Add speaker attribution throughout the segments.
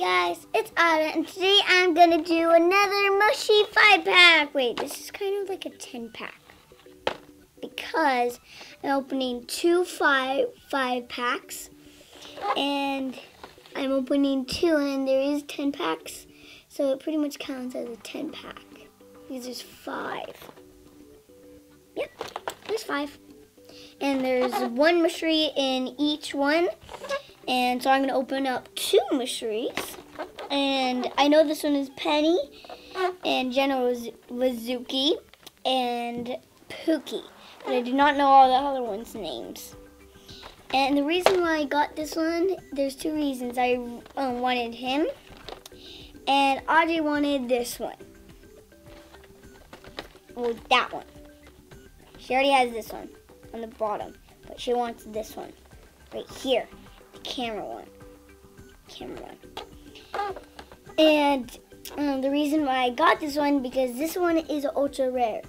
Speaker 1: guys, it's Ada, and today I'm gonna do another Moshi 5-pack. Wait, this is kind of like a 10-pack because I'm opening two 5-packs, and I'm opening two, and there is 10 packs, so it pretty much counts as a 10-pack because there's 5. Yep, there's 5, and there's one mystery in each one. And so I'm going to open up 2 mysteries. And I know this one is Penny, and General Wazuki, and Pookie. But I do not know all the other ones' names. And the reason why I got this one, there's 2 reasons. I wanted him, and Audrey wanted this one. Well, that one. She already has this one on the bottom, but she wants this one right here. Camera one. And the reason why I got this one, because this one is ultra rare.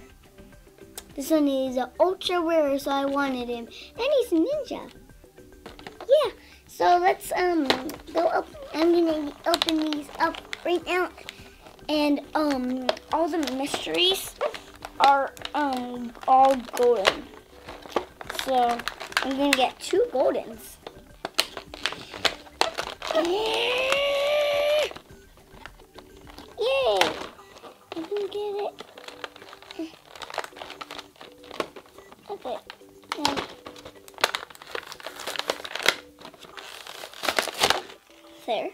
Speaker 1: This one is ultra rare, so I wanted him. And he's a ninja. Yeah. So let's go up. I'm gonna open these up right now. And all the mysteries are all golden. So I'm gonna get 2 goldens. Yay! I can get it. Okay. There.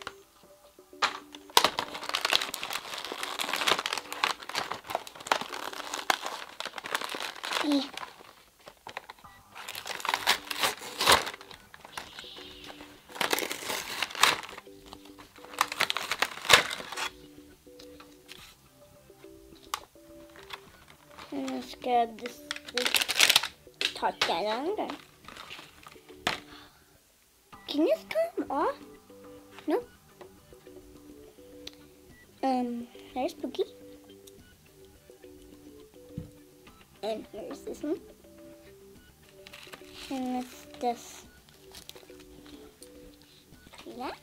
Speaker 1: Let's grab this top that on there. Can this come off? No. There's Pookie. And here's this one. And let's just do that.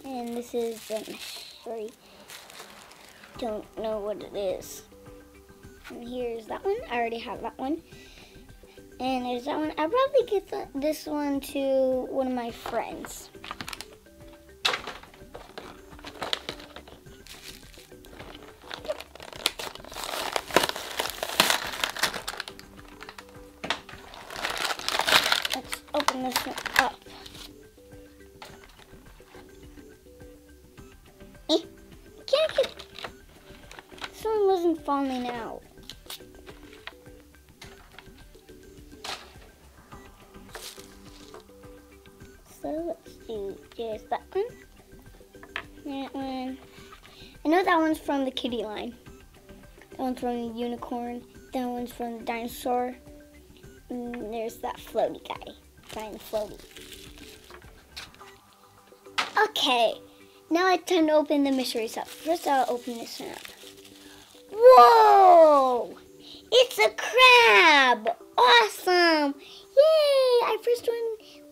Speaker 1: And this is sorry. Don't know what it is. And here's that one. I already have that one. And there's that one. I'll probably get this one to one of my friends. Let's open this one up. Can't get. This one wasn't falling out. So let's do just that one. That one. I know that one's from the kitty line. That one's from the unicorn. That one's from the dinosaur. And there's that floaty guy. Flying the floaty. Okay. Now it's time to open the mysteries up. First I'll open this one up. Whoa! It's a crab! Awesome! Yay!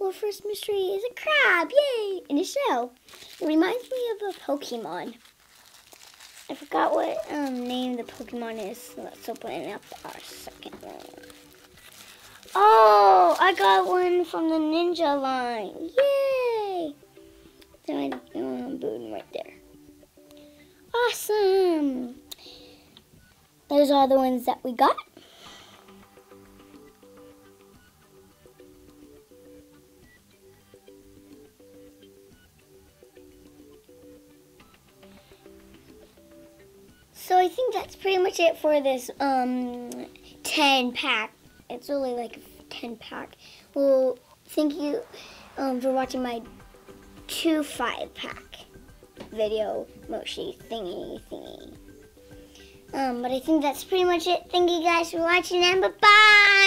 Speaker 1: Our first mystery is a crab! Yay! In a shell. It reminds me of a Pokemon. I forgot what name the Pokemon is. So let's open up our second one. Oh! I got one from the ninja line. Yay! There's my boon right there. Awesome! Those are the ones that we got. So I think that's pretty much it for this 10-pack. It's really like a 10-pack. Well, thank you for watching my 2 5-pack video Moshi thingy. But I think that's pretty much it. Thank you guys for watching, and bye-bye!